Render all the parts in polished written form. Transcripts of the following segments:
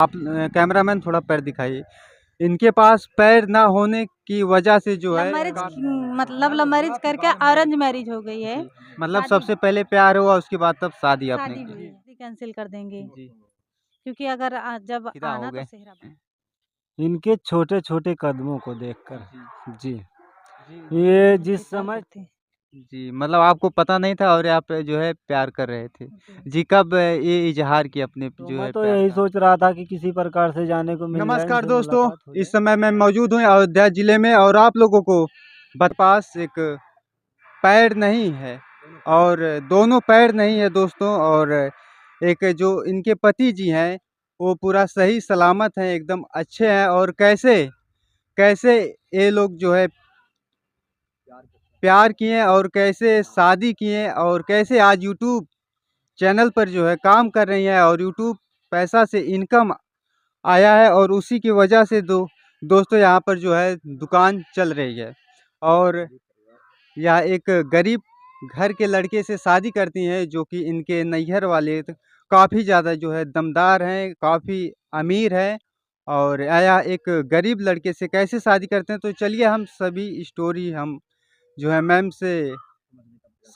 आप कैमरामैन थोड़ा पैर दिखाइए। इनके पास पैर ना होने की वजह से जो लव है मैरिज मतलब लव मैरिज करके अरेंज मैरिज हो गई है। मतलब शादी सबसे पहले प्यार हुआ, उसके बाद तब शादी आपने शादी की। हुई है, कैंसिल कर देंगे जी, क्योंकि अगर जब फिदा हो आना तो गए। सेहरा बन। इनके छोटे छोटे कदमों को देखकर। जी, जी, ये हम जिस इनसे प्यार समय करते हैं। जी, मतलब आपको पता नहीं था और आप जो है प्यार कर रहे थे। जी। जी, कब ये इज़हार किया अपने तो जो मैं है तो प्यार यही का? सोच रहा था कि किसी प्रकार से जाने को मिल जाए, नमस्कार इनसे दोस्तों, मुलाकात हो इस जाए। समय मैं मौजूद हूँ अयोध्या जिले में और आप लोगों को पास एक पैर नहीं है और दोनों पैर नहीं है दोस्तों, और एक जो इनके पति जी हैं वो पूरा सही सलामत हैं, एकदम अच्छे हैं। और कैसे कैसे ये लोग जो है प्यार किए और कैसे शादी किए और कैसे आज यूट्यूब चैनल पर जो है काम कर रही हैं और यूट्यूब पैसा से इनकम आया है और उसी की वजह से दोस्तों यहाँ पर जो है दुकान चल रही है। और यह एक गरीब घर के लड़के से शादी करती हैं जो कि इनके नैहर वाले काफ़ी ज़्यादा जो है दमदार हैं, काफ़ी अमीर हैं। और आया एक गरीब लड़के से कैसे शादी करते हैं, तो चलिए हम सभी स्टोरी हम जो है मैम से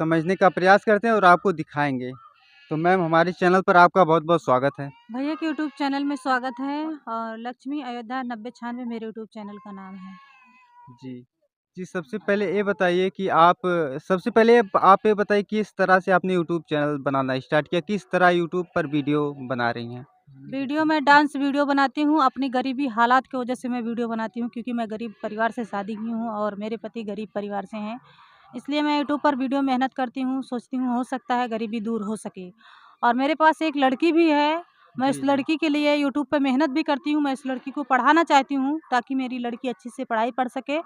समझने का प्रयास करते हैं और आपको दिखाएंगे। तो मैम, हमारे चैनल पर आपका बहुत बहुत स्वागत है। भैया के यूट्यूब चैनल में स्वागत है और लक्ष्मी अयोध्या 9096 मेरे यूट्यूब चैनल का नाम है। जी। जी, सबसे पहले ये बताइए कि सबसे पहले आप ये बताइए किस तरह से आपने यूट्यूब चैनल बनाना स्टार्ट किया? किस तरह यूट्यूब पर वीडियो बना रही हैं? वीडियो में डांस वीडियो बनाती हूँ, अपनी गरीबी हालात की वजह से मैं वीडियो बनाती हूँ क्योंकि मैं गरीब परिवार से शादी की हूँ और मेरे पति गरीब परिवार से हैं। इसलिए मैं यूट्यूब पर वीडियो मेहनत करती हूँ, सोचती हूँ हो सकता है गरीबी दूर हो सके। और मेरे पास एक लड़की भी है, मैं इस जी, जी। लड़की के लिए यूट्यूब पे मेहनत भी करती हूँ, मैं इस लड़की को पढ़ाना चाहती हूँ ताकि मेरी लड़की अच्छे से पढ़ाई पढ़ सके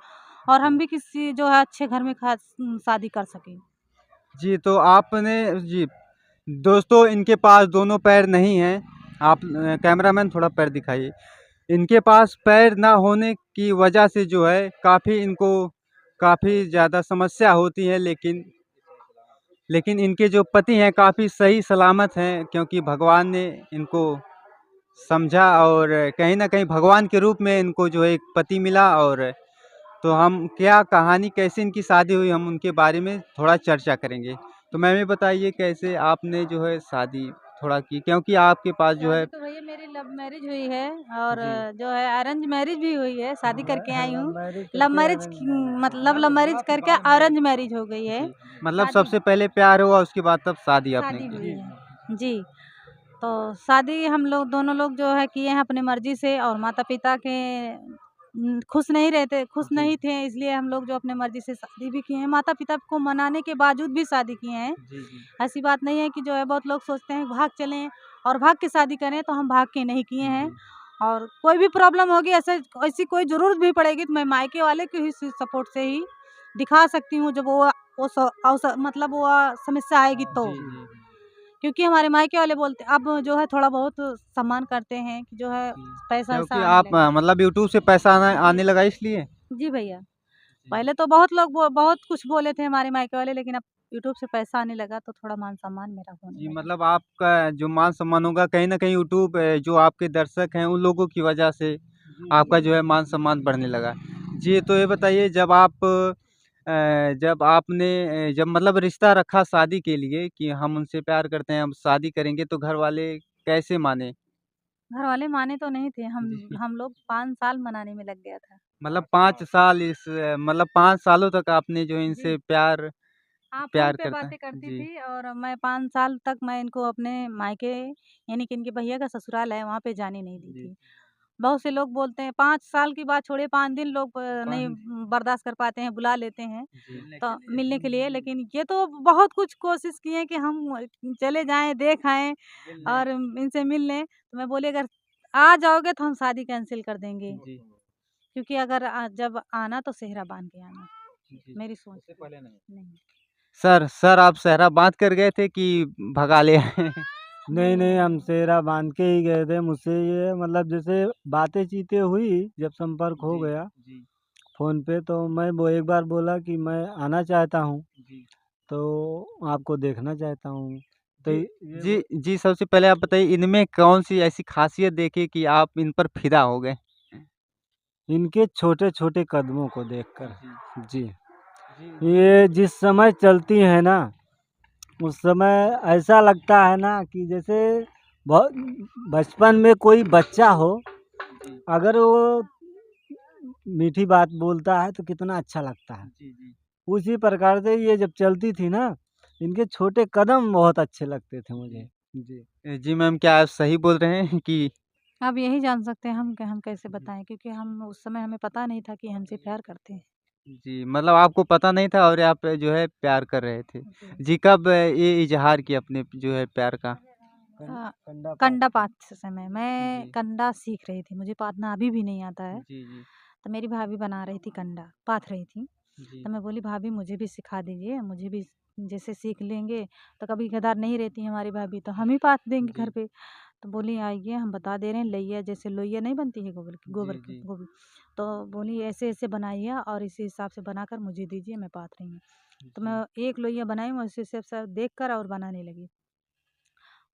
और हम भी किसी जो है अच्छे घर में शादी कर सकें। जी, तो आपने जी, दोस्तों इनके पास दोनों पैर नहीं हैं। आप कैमरामैन थोड़ा पैर दिखाइए। इनके पास पैर ना होने की वजह से जो है काफ़ी ज़्यादा समस्या होती है, लेकिन इनके जो पति हैं काफ़ी सही सलामत हैं, क्योंकि भगवान ने इनको समझा और कहीं न कहीं भगवान के रूप में इनको जो है एक पति मिला। और तो हम क्या कहानी कैसे इनकी शादी हुई, हम उनके बारे में थोड़ा चर्चा करेंगे। तो मैम, ये बताइए कैसे आपने जो है शादी थोड़ा की, क्योंकि आपके पास जो है। शादी तो भैया मेरी लव मैरिज हुई है और जी, जो है अरेंज मैरिज भी हुई है, शादी करके आई लव हूँ। मैरिज लव करके मैरिज अरेंज मैरिज। मतलब लव मैरिज करके अरेंज मैरिज हो गई है। जी, मतलब शादी सबसे पहले प्यार हुआ, उसके बाद तब शादी आपने शादी की। हुई है जी। तो शादी हम लोग दोनों लोग जो है किए हैं अपनी मर्जी से और माता पिता के खुश जी, नहीं थे, इसलिए हम लोग जो अपने मर्जी से शादी भी किए हैं, माता पिता को मनाने के बावजूद भी शादी किए हैं। जी, जी। ऐसी बात नहीं है कि जो है बहुत लोग सोचते हैं भाग चलें और भाग के शादी करें, तो हम भाग के नहीं किए हैं। जी, और कोई भी प्रॉब्लम होगी ऐसी कोई ज़रूरत भी पड़ेगी तो मैं मायके वाले के ही सपोर्ट से ही दिखा सकती हूँ जब मतलब वो समस्या आएगी तो। जी, जी, क्योंकि हमारे मायके वाले बोलते अब जो है थोड़ा बहुत सम्मान करते हैं कि जो है जी। पैसा-वैसा क्योंकि आने आप लगे। मतलब यूट्यूब से पैसा आना आने लगा इसलिए? जी भैया, जी। पहले तो बहुत लोग बहुत कुछ बोले थे हमारे मायके वाले, लेकिन अब यूट्यूब से पैसा आने लगा तो थोड़ा मान-सम्मान मेरा होने जी, लगा। मतलब आपका जो मान-सम्मान होगा कहीं न कहीं यूट्यूब जो आपके दर्शक हैं उन लोगों की वजह से आपका जो है मान-सम्मान बढ़ने लगा। जी, तो ये बताइए जब आपने जब मतलब रिश्ता रखा शादी के लिए कि हम उनसे प्यार करते हैं, हम शादी करेंगे, तो घर वाले कैसे माने? घरवाले माने तो नहीं थे, जी, हम लोग 5 साल मनाने में लग गया था। मतलब 5 साल मतलब 5 सालों तक आपने जो जी। इनसे प्यार हाँ, फ़ोन प्यार पे करता है। बातें करती जी, थी और मैं 5 साल तक मैं इनको अपने मायके यानी कि इनके भैया का ससुराल है, वहाँ पे जाने नहीं दी जी। थी। बहुत से लोग बोलते हैं 5 साल की बात छोड़िए 5 दिन लोग नहीं 5 बर्दाश्त कर पाते हैं, बुला लेते हैं जी। तो मिलने के लिए। लेकिन ये तो बहुत कुछ कोशिश किए कि हम चले जाएँ, देख आएँ और इनसे मिल लें। तो मैं बोली अगर आ जाओगे तो हम शादी कैंसल कर देंगे, जी, क्योंकि अगर जब आना तो सेहरा बाँध के आना, जी। मेरी सोच थी। नहीं। सर आप सेहरा बाँध कर गए थे कि भगा ले आए? नहीं, नहीं, हम सेहरा बाँध के ही गए थे। मुझसे ये मतलब जैसे बातें-चीतें हुई, जब संपर्क हो जी, गया जी, फ़ोन पे, तो मैं वो एक बार बोला कि मैं आना चाहता हूँ, जी, तो आपको देखना चाहता हूँ। तो जी, ये जी, जी, सबसे पहले आप बताइए इनमें कौन-सी ऐसी ख़ासियत देखी कि आप इन पर फ़िदा हो गए? इनके छोटे-छोटे कदमों को देखकर। जी। जी, जी, ये जिस समय चलती हैं ना, उस समय ऐसा लगता है ना कि जैसे बहुत बचपन में कोई बच्चा हो, जी, अगर वो मीठी बात बोलता है तो कितना अच्छा लगता है। जी, जी। उसी प्रकार से ये जब चलती थी ना, इनके छोटे कदम बहुत अच्छे लगते थे जी। मुझे। जी। जी मैम, क्या आप सही बोल रहे हैं कि आप यही जान सकते हैं हम कि हम कैसे बताएँ, क्योंकि हम उस समय हमें पता नहीं था कि हमसे प्यार करते हैं। जी, मतलब आपको पता नहीं था और आप जो है प्यार कर रहे थे। जी। जी, कब ये इज़हार किया अपने जो है प्यार का? अ, कंडा पात कंडा पात समय मैं जी। कंडा सीख रही थी, मुझे पातना अभी भी नहीं आता है। जी, जी। तो मेरी भाभी बना रही थी कंडा, पाथ रही थी। जी। तो मैं बोली भाभी मुझे भी सिखा दीजिए, मुझे भी जैसे सीख लेंगे तो कभी कदार नहीं रहती हमारी भाभी तो हम ही पाथ देंगे जी। घर पे। तो बोली आइए हम बता दे रहे हैं, लइया जैसे लोइया नहीं बनती है गोबर जी, की जी। गोभी। तो बोली ऐसे ऐसे बनाइए और इसी हिसाब से बनाकर मुझे दीजिए, मैं पाथ रही हूँ। तो जी। मैं एक लोइया बनाई, मैं उसी हिसाब से देख कर और बनाने लगी।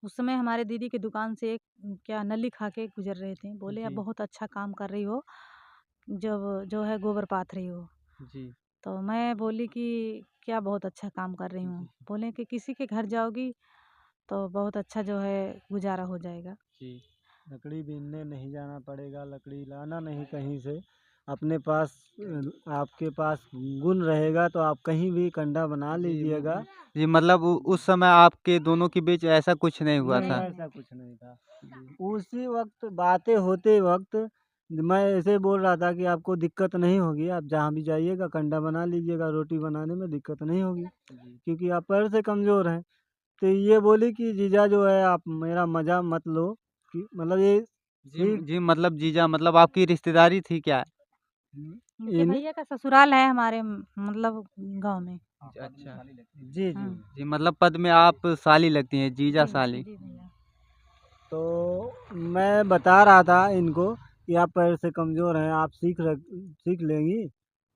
उस समय हमारे दीदी की दुकान से एक क्या नली खा के गुजर रहे थे, बोले अब जी। बहुत अच्छा काम कर रही हो, जब जो है गोबर पाथ रही हो। जी। तो मैं बोली कि क्या बहुत अच्छा काम कर रही हूँ? जी। बोले कि किसी के घर जाओगी तो बहुत अच्छा जो है गुज़ारा हो जाएगा। जी। लकड़ी बीनने नहीं जाना पड़ेगा, लकड़ी लाना नहीं कहीं से। अपने पास आपके पास गुण रहेगा तो आप कहीं भी कंडा बना जी, लीजिएगा। जी, मतलब उ उस समय आपके दोनों के बीच ऐसा कुछ नहीं हुआ नहीं, था? नहीं, ऐसा नहीं। कुछ नहीं था। जी। उसी वक़्त बातें होते वक़्त मैं ऐसे बोल रहा था कि आपको दिक्कत नहीं होगी, आप जहाँ भी जाइएगा कंडा बना लीजिएगा, रोटी बनाने में दिक्कत नहीं होगी, जी। क्योंकि आप पैर से कमज़ोर हैं। तो ये बोली कि जीजा जो है आप मेरा मज़ा मत लो, कि मतलब ये जी, सीख जी, मतलब जीजा मतलब आपकी रिश्तेदारी थी क्या? इनके इन भैया का ससुराल है हमारे मतलब गाँव में। अच्छा। जी, जी। हुँ। जी, मतलब पद में आप साली लगती हैं, जीजा जी, साली। जी भैया। तो मैं बता रहा था इनको कि आप पैर से कमज़ोर हैं, आप सीख लेंगी,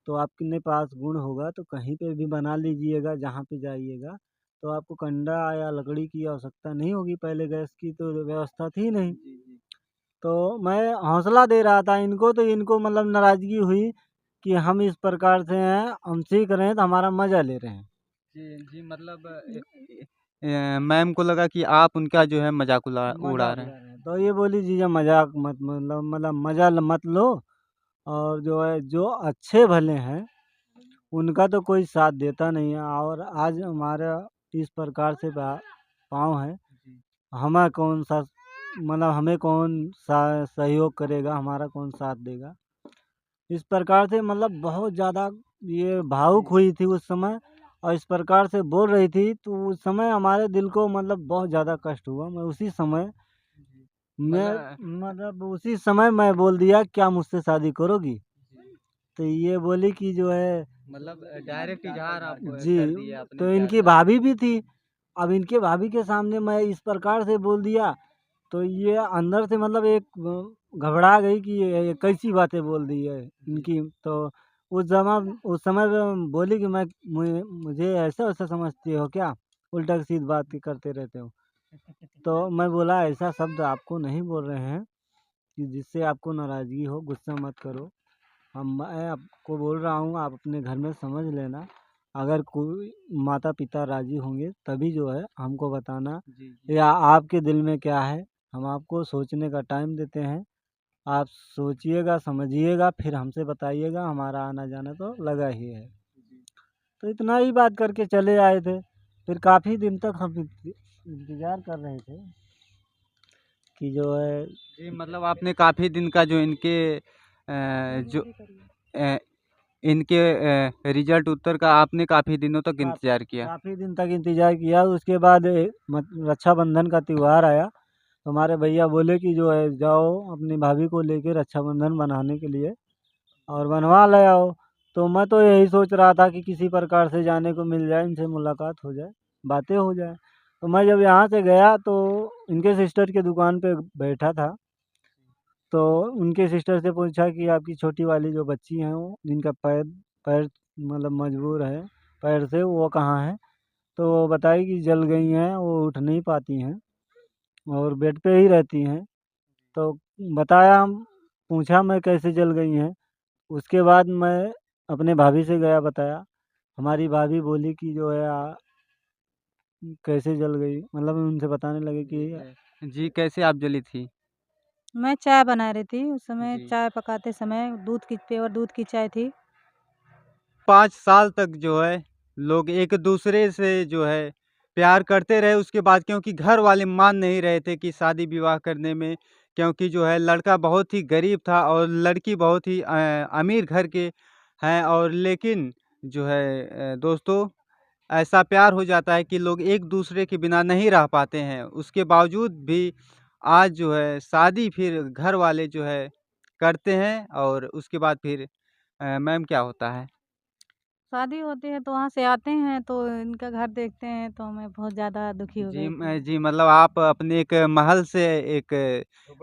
तो आपके पास गुण होगा तो कहीं पे भी बना लीजिएगा, जहाँ पे जाइएगा। तो आपको कंडा या लकड़ी की आवश्यकता नहीं होगी, पहले गैस की तो व्यवस्था थी नहीं। जी, जी। तो मैं हौसला दे रहा था इनको, तो इनको मतलब नाराज़गी हुई कि हम इस प्रकार से हैं, हम सीख रहे हैं तो हमारा मज़ा ले रहे हैं। जी, जी, मतलब मैम को लगा कि आप उनका जो है मज़ाक उड़ा मज़ाक रहे हैं। उड़ा रहे हैं। तो ये बोली जीजा मज़ाक मत मतलब मज़ा मत लो, और जो है जो अच्छे भले हैं उनका तो कोई साथ देता नहीं है, और आज हमारा इस प्रकार से पाँव है, जी। हमें कौन सा मतलब हमें कौन सा सहयोग करेगा, हमारा कौन साथ देगा। इस प्रकार से मतलब बहुत ज़्यादा ये भावुक जी। हुई थी उस समय, और इस प्रकार से बोल रही थी तो उस समय हमारे दिल को मतलब बहुत ज़्यादा कष्ट हुआ। मैं उसी समय जी। मैं मतलब मतलब उसी समय मैं बोल दिया क्या मुझसे शादी करोगी? जी। तो ये बोली कि जो है मतलब डायरेक्ट इज़हार आप जी, कर दिए अपने तो प्यार इनकी का। भाभी भी थी। अब इनके भाभी के सामने मैं इस प्रकार से बोल दिया, तो ये अंदर से मतलब एक घबरा गई कि ये कैसी बातें बोल दी है जी। इनकी। तो उस समय पे बोली कि मुझे ऐसा-वैसा समझती हो क्या? उल्टा-सीधी बात करते रहते हो। तो मैं बोला ऐसा शब्द आपको नहीं बोल रहे हैं कि जिससे आपको नाराज़गी हो, गुस्सा मत करो। मैं आपको बोल रहा हूँ आप अपने घर में समझ लेना। अगर कोई माता-पिता राज़ी होंगे तभी जो है हमको बताना, जी, जी। या आपके दिल में क्या है, हम आपको सोचने का टाइम देते हैं। आप सोचिएगा, समझिएगा, फिर हमसे बताइएगा, हमारा आना-जाना तो लगा ही है। जी। तो इतना ही बात करके चले आए थे। फिर काफ़ी दिन तक हम इंतज़ार कर रहे थे कि जो है जी, मतलब आपने काफ़ी दिन का जो इनके जो अ, इनके रिज़ल्ट उत्तर का आपने काफ़ी दिनों तक का इंतज़ार किया। काफ़ी दिन तक इंतज़ार किया। उसके बाद रक्षाबंधन का त्योहार आया, तो हमारे भैया बोले कि जो है जाओ अपनी भाभी को लेके रक्षाबंधन बनाने के लिए और बनवा ले आओ। तो मैं तो यही सोच रहा था कि किसी प्रकार से जाने को मिल जाए, इनसे मुलाकात हो जाए, बातें हो जाए। तो मैं जब यहाँ से गया तो इनके सिस्टर की दुकान पे बैठा था, तो उनके सिस्टर से पूछा कि आपकी छोटी वाली जो बच्ची हैं वो जिनका पैर पैर मतलब मजबूर है पैर से, वो कहाँ है? तो वो बताई कि जल गई हैं, वो उठ नहीं पाती हैं और बेड पे ही रहती हैं। तो बताया, पूछा मैं कैसे जल गई हैं। उसके बाद मैं अपने भाभी से गया बताया। हमारी भाभी बोली कि जो है कैसे जल गई, मतलब उनसे बताने लगे कि जी, कैसे आप जली थी? मैं चाय बना रही थी, उस समय जी। चाय पकाते समय दूध की प्योर दूध की चाय थी। 5 साल तक जो है लोग एक-दूसरे से जो है प्यार करते रहे, उसके बाद क्योंकि घर वाले मान नहीं रहे थे कि शादी-विवाह करने में, क्योंकि जो है लड़का बहुत ही गरीब था और लड़की बहुत ही अमीर घर के हैं, और लेकिन जो है दोस्तों, ऐसा प्यार हो जाता है कि लोग एक-दूसरे के बिना नहीं रह पाते हैं। उसके बावजूद भी आज जो है शादी फिर घर वाले जो है करते हैं, और उसके बाद फिर मैम क्या होता है? शादी होती है तो वहाँ से आते हैं तो इनका घर देखते हैं तो मैं बहुत ज़्यादा दुखी हो जी, गई थी। जी, मतलब आप अपने एक महल से एक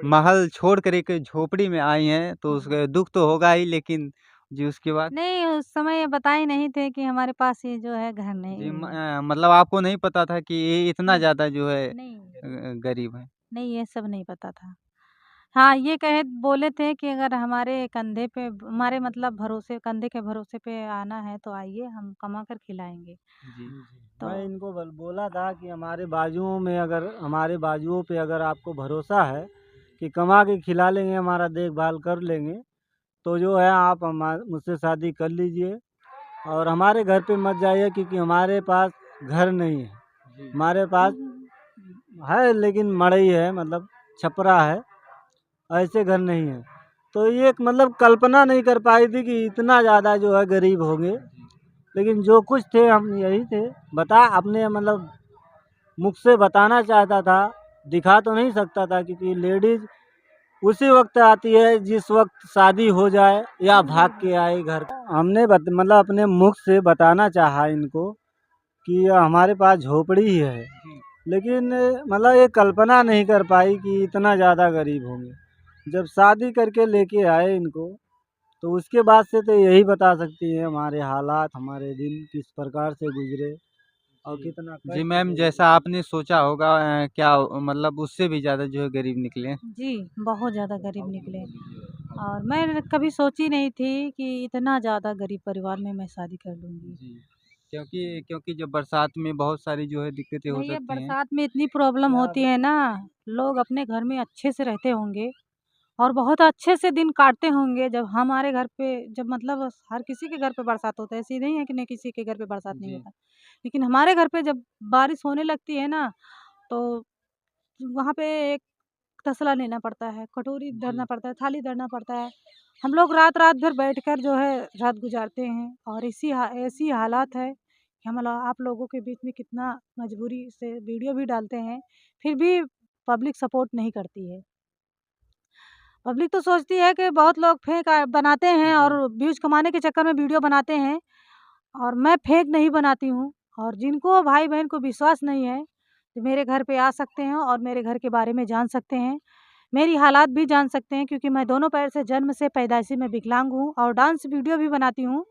महल छोड़कर एक झोपड़ी में आई हैं, तो हाँ। उसका दुःख तो होगा ही, लेकिन जी, उसके बाद? नहीं, उस समय ये बताए नहीं थे कि हमारे पास ये जो है घर जी, नहीं है। मतलब आपको नहीं पता था कि ये इतना नहीं, ज़्यादा जो है नहीं, गरीब है? नहीं ये सब नहीं पता था। हाँ, ये कहे बोले थे कि अगर हमारे कंधे पे हमारे मतलब भरोसे कंधे के भरोसे पे आना है तो आइए, हम कमा कर खिलाएँगे। जी। तो मैं इनको बोला था कि हमारे बाजुओं पे अगर आपको भरोसा है कि कमा के खिला लेंगे, हमारा देखभाल कर लेंगे, तो जो है आप मुझसे शादी कर लीजिए और हमारे घर पे मत जाइए, क्योंकि हमारे पास घर नहीं है। जी। हमारे पास है लेकिन मड़ई है, मतलब छपरा है, ऐसे घर नहीं है। तो ये एक मतलब कल्पना नहीं कर पाई थी कि इतना ज़्यादा जो है गरीब होंगे। लेकिन जो कुछ थे हम यही थे, बता अपने मतलब मुख से बताना चाहता था, दिखा तो नहीं सकता था, क्योंकि लेडीज़ उसी वक्त आती है जिस वक्त शादी हो जाए या भाग के आए घर। हमने मतलब अपने मुख से बताना चाहा इनको कि हमारे पास झोपड़ी ही है, जी। लेकिन मतलब ये कल्पना नहीं कर पाई कि इतना ज़्यादा गरीब होंगे। जब शादी करके लेके आए इनको, तो उसके बाद से तो यही बता सकती है हमारे हालात, हमारे दिन किस प्रकार से गुजरे और जी। कितना जी, कष्ट मैम, झेले। जैसा आपने सोचा होगा, क्या मतलब उससे भी ज़्यादा जो है गरीब निकले? जी, बहुत ज़्यादा गरीब निकले और मैं कभी सोची नहीं थी कि इतना ज़्यादा गरीब परिवार में मैं शादी कर लूँगी। जी, क्योंकि क्योंकि जब बरसात में बहुत सारी जो है दिक्कतें हो नहीं, ये सकती हैं। बरसात में इतनी प्रॉब्लम क्या होती है ना, लोग अपने घर में अच्छे से रहते होंगे और बहुत अच्छे से दिन काटते होंगे, जब हमारे घर पे जब मतलब हर किसी के घर पे बरसात होता है, ऐसे नहीं है कि नहीं किसी के घर पे बरसात नहीं जी। होता। लेकिन हमारे घर पे जब बारिश होने लगती है ना, तो वहाँ पे एक तसला लेना पड़ता है, कटोरी धरना जी। पड़ता है, थाली धरना पड़ता है। हम लोग रात-रात भर बैठकर जो है रात गुज़ारते हैं और ऐसी हालात है कि हम आप लोगों के बीच में कितना मजबूरी से वीडियो भी डालते हैं, फिर भी पब्लिक सपोर्ट नहीं करती है। पब्लिक तो सोचती है कि बहुत लोग फेक बनाते हैं और जी। व्यूज़ कमाने के चक्कर में वीडियो बनाते हैं और मैं फेक नहीं बनाती हूँ और जिनको भाई-बहन को विश्वास नहीं है, तो मेरे घर पे आ सकते हैं और मेरे घर के बारे में जान सकते हैं। मेरी हालात भी जान सकते हैं क्योंकि मैं दोनों पैर से जन्म से पैदाइशी में विकलांग हूँ और डांस वीडियो भी बनाती हूँ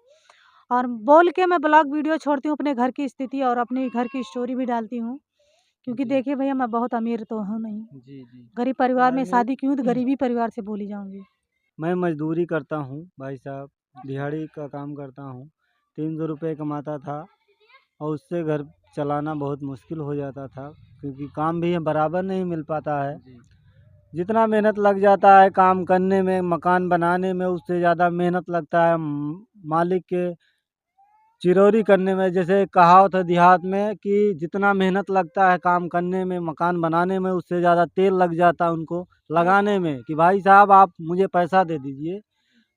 और बोल के मैं ब्लॉग वीडियो छोड़ती हूँ अपने घर की स्थिति और अपने घर की स्टोरी भी डालती हूँ। क्योंकि जी। देखिए भैया मैं बहुत अमीर तो हूँ नहीं। जी, जी। गरीब परिवार में मैंने शादी की हूँ तो गरीबी परिवार से बोली जाऊँगी। मैं मजदूरी करता हूँ भाई साहब, दिहाड़ी का काम करता हूँ। 300 रुपये कमाता था और उससे घर चलाना बहुत मुश्किल हो जाता था, क्योंकि काम भी बराबर नहीं मिल पाता है। जी। जितना मेहनत लग जाता है काम करने में, मकान बनाने में, उससे ज़्यादा मेहनत लगता है मालिक के चिरौरी करने में। जैसे कहावत है देहात में कि जितना मेहनत लगता है काम करने में, मकान बनाने में, उससे ज़्यादा तेल लग जाता है उनको लगाने में, कि भाई साहब आप मुझे पैसा दे दीजिए,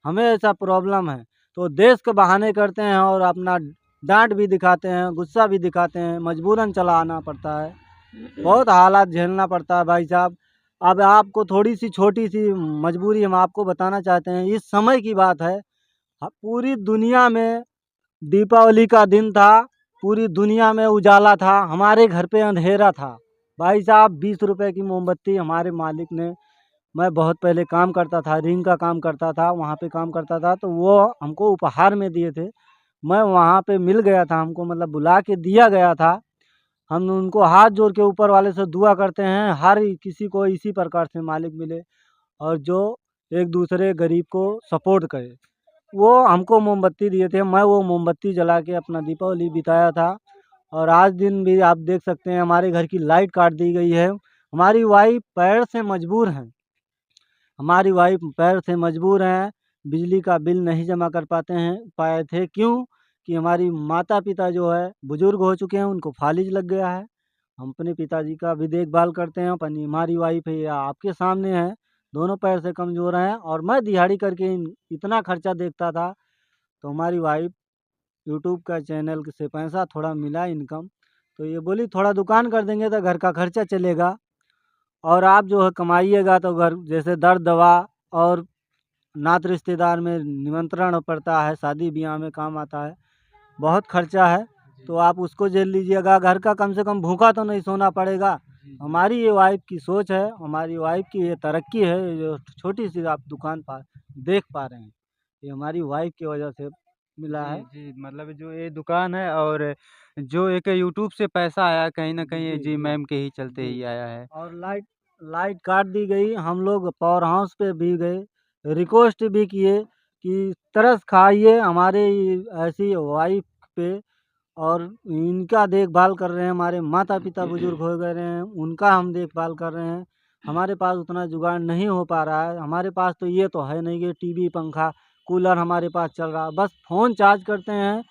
हमें ऐसा प्रॉब्लम है। तो देश के बहाने करते हैं और अपना डांट भी दिखाते हैं, गुस्सा भी दिखाते हैं, मजबूरन चलाना पड़ता है। बहुत हालात झेलना पड़ता है भाई साहब। अब आपको थोड़ी सी छोटी सी मजबूरी हम आपको बताना चाहते हैं। इस समय की बात है, पूरी दुनिया में दीपावली का दिन था, पूरी दुनिया में उजाला था, हमारे घर पे अंधेरा था। भाई साहब 20 रुपए की मोमबत्ती हमारे मालिक ने, मैं बहुत पहले काम करता था, रिंग का काम करता था, वहाँ पे काम करता था, तो वो हमको उपहार में दिए थे। मैं वहाँ पे मिल गया था हमको, मतलब बुला के दिया गया था हम उनको हाथ जोड़ के ऊपर वाले से दुआ करते हैं हर किसी को इसी प्रकार से मालिक मिले और जो एक दूसरे गरीब को सपोर्ट करे। वो हमको मोमबत्ती दिए थे, मैं वो मोमबत्ती जला के अपना दीपावली बिताया था। और आज दिन भी आप देख सकते हैं हमारे घर की लाइट काट दी गई है। हमारी वाइफ पैर से मजबूर हैं, हमारी वाइफ पैर से मजबूर हैं, बिजली का बिल नहीं जमा कर पाए थे। क्यों? कि हमारी माता-पिता जो है बुज़ुर्ग हो चुके हैं, उनको फालिज लग गया है। हम अपने पिताजी का भी देखभाल करते हैं, अपनी हमारी वाइफ है या आपके सामने है, दोनों पैर से कमज़ोर हैं और मैं दिहाड़ी करके इतना खर्चा देखता था। तो हमारी वाइफ यूट्यूब का चैनल से पैसा थोड़ा मिला इनकम, तो ये बोली थोड़ा दुकान कर देंगे तो घर का खर्चा चलेगा और आप जो है कमाइएगा तो घर जैसे दर्द दवा और नात रिश्तेदार में निमंत्रण पड़ता है, शादी-ब्याह में काम आता है, बहुत खर्चा है, तो आप उसको झेल लीजिएगा। घर का कम से कम भूखा तो नहीं सोना पड़ेगा। हमारी ये वाइफ की सोच है, हमारी वाइफ की ये तरक्की है, ये जो छोटी-सी आप दुकान देख पा रहे हैं, ये हमारी वाइफ की वजह से मिला जी, है। जी, मतलब जो ये दुकान है और जो एक यूट्यूब से पैसा आया कहीं न कहीं जी, जी जी, मैम के ही चलते जी। ही आया है। और लाइट लाइट काट दी गई। हम लोग पावर हाउस पे भी गए, रिक्वेस्ट भी किए कि तरस खाइए हमारे ऐसी वाइफ पे और इनका देखभाल कर रहे हैं, हमारे माता-पिता बुजुर्ग हो गए हैं, उनका हम देखभाल कर रहे हैं। हमारे पास उतना जुगाड़ नहीं हो पा रहा है, हमारे पास तो ये तो है नहीं कि टीवी, पंखा, कूलर हमारे पास चल रहा है, बस फ़ोन चार्ज करते हैं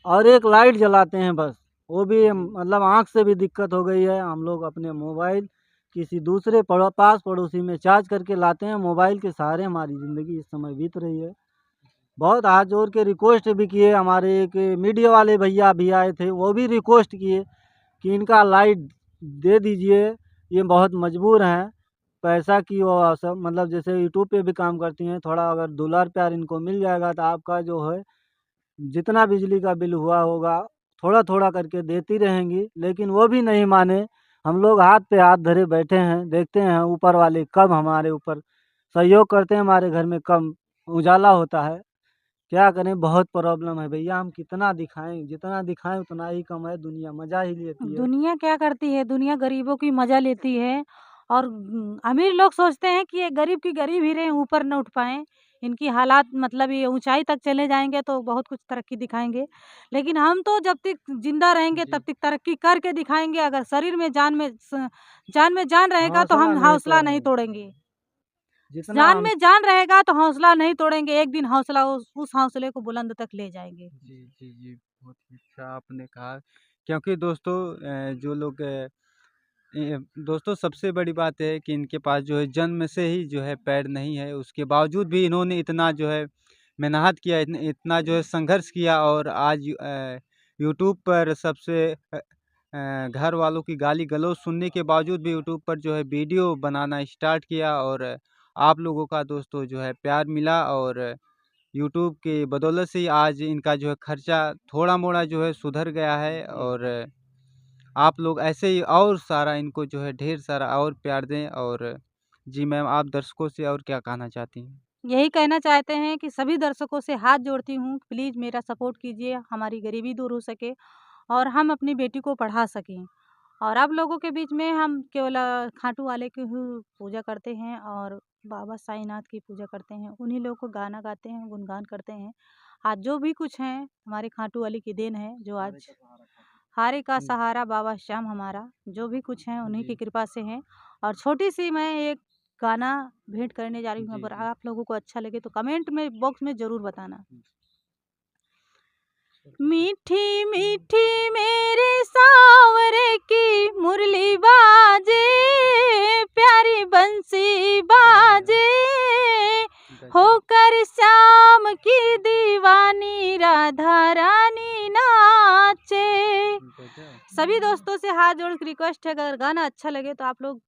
और एक लाइट जलाते हैं बस। वो भी मतलब आँख से भी दिक्कत हो गई है, हम लोग अपने मोबाइल किसी दूसरे पास पड़ोसी में चार्ज करके लाते हैं, मोबाइल के सहारे हमारी ज़िंदगी इस समय बीत रही है। बहुत हाथ जोड़ के रिक्वेस्ट भी किए, हमारे एक मीडिया वाले भैया भी आए थे, वो भी रिक्वेस्ट किए कि इनका लाइट दे दीजिए, ये बहुत मजबूर हैं। पैसा की वो मतलब जैसे यूट्यूब पे भी काम करती हैं, थोड़ा अगर दुलार प्यार इनको मिल जाएगा तो आपका जो है जितना बिजली का बिल हुआ होगा, थोड़ा-थोड़ा करके देती रहेंगी, लेकिन वो भी नहीं माने। हम लोग हाथ पे हाथ धरे बैठे हैं, देखते हैं ऊपर वाले कब हमारे ऊपर सहयोग करते हैं, हमारे घर में कब उजाला होता है। क्या करें बहुत प्रॉब्लम है भैया, हम कितना दिखाएँ? जितना दिखाएँ उतना ही कम है, दुनिया मज़ा ही लेती है। दुनिया क्या करती है, दुनिया गरीबों की मज़ा लेती है और अमीर लोग सोचते हैं कि ये गरीब की गरीब ही रहें, ऊपर ना उठ पाएँ। इनकी हालात मतलब ये ऊँचाई तक चले जाएँगे तो बहुत कुछ तरक्की दिखाएँगे। लेकिन हम तो जब तक ज़िंदा रहेंगे जी। तब तक तरक्की करके दिखाएँगे। अगर शरीर में जान में जान रहेगा तो हौसला हम नहीं हौसला नहीं तोड़ेंगे, तोड़ेंगे। जितना जान हम में जान रहेगा तो हौसला नहीं तोड़ेंगे। एक दिन हौसला उस हौसले को बुलंद तक ले जाएँगे। जी, जी, जी, बहुत ही अच्छा आपने कहा क्योंकि दोस्तों जो लोग दोस्तों सबसे बड़ी बात है कि इनके पास जो है जन्म से ही जो है पैर नहीं है, उसके बावजूद भी इन्होंने इतना जो है मेहनत किया, इतना जो है संघर्ष किया और आज यूट्यूब पर सबसे घर वालों की गाली-गलौज सुनने के बावजूद भी यूट्यूब पर जो है वीडियो बनाना स्टार्ट किया और आप लोगों का दोस्तों जो है प्यार मिला और यूट्यूब की बदौलत से ही आज इनका जो है खर्चा थोड़ा-मोड़ा जो है सुधर गया है जी। और आप लोग ऐसे ही और सारा इनको जो है ढेर सारा और प्यार दें और जी मैम आप दर्शकों से और क्या कहना चाहती हैं? यही कहना चाहते हैं कि सभी दर्शकों से हाथ जोड़ती हूँ, प्लीज़ मेरा सपोर्ट कीजिए, हमारी गरीबी दूर हो सके और हम अपनी बेटी को पढ़ा सकें। और आप लोगों के बीच में हम केवल खाटू वाले की ही पूजा करते हैं और बाबा साईंनाथ की पूजा करते हैं। उन्हीं लोगों को गाना गाते हैं, गुणगान करते हैं। आज जो भी कुछ है, हमारे खाटू वाले की देन है, जो आज हारे का सहारा बाबा श्याम हमारा, जो भी कुछ है उन्हीं की जी, कृपा से है। और छोटी-सी मैं एक गाना भेंट करने जा रही हूँ, जी, अगर जी। आप लोगों को अच्छा लगे तो कमेंट में बॉक्स में ज़रूर बताना। मीठी मीठी मेरे सावरे की मुरली बाजे, प्यारी बंसी बाजे, गज़ब, होकर श्याम की दीवानी राधा रानी नाचे। गज़ब। सभी दोस्तों से हाथ जोड़ के रिक्वेस्ट है, अगर गाना अच्छा लगे तो आप लोग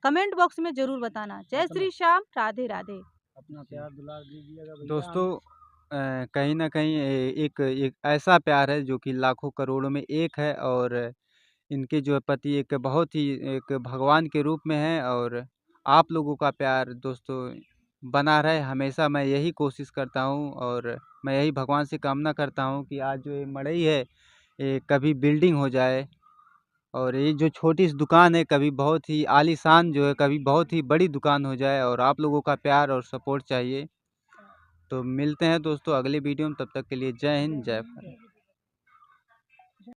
कमेंट बॉक्स में ज़रूर बताना। जय अपना श्री श्याम, राधे राधे। अपना जी। प्यार दुलार दीजिएगा भैया दोस्तों हमें। कहीं न कहीं एक एक ऐसा प्यार है जो कि लाखों करोड़ों में एक है और इनके जो है पति एक बहुत ही एक भगवान के रूप में हैं और आप लोगों का प्यार दोस्तों बना रहे हमेशा मैं यही कोशिश करता हूँ और मैं यही भगवान से कामना करता हूँ कि आज जो ये मड़ई है ये कभी बिल्डिंग हो जाए और ये जो छोटी सी दुकान है कभी बहुत ही आलीशान जो है कभी बहुत ही बड़ी दुकान हो जाए, और आप लोगों का प्यार और सपोर्ट चाहिए। तो मिलते हैं दोस्तों अगले वीडियो में, तब तक के लिए जय हिंद जय भारत।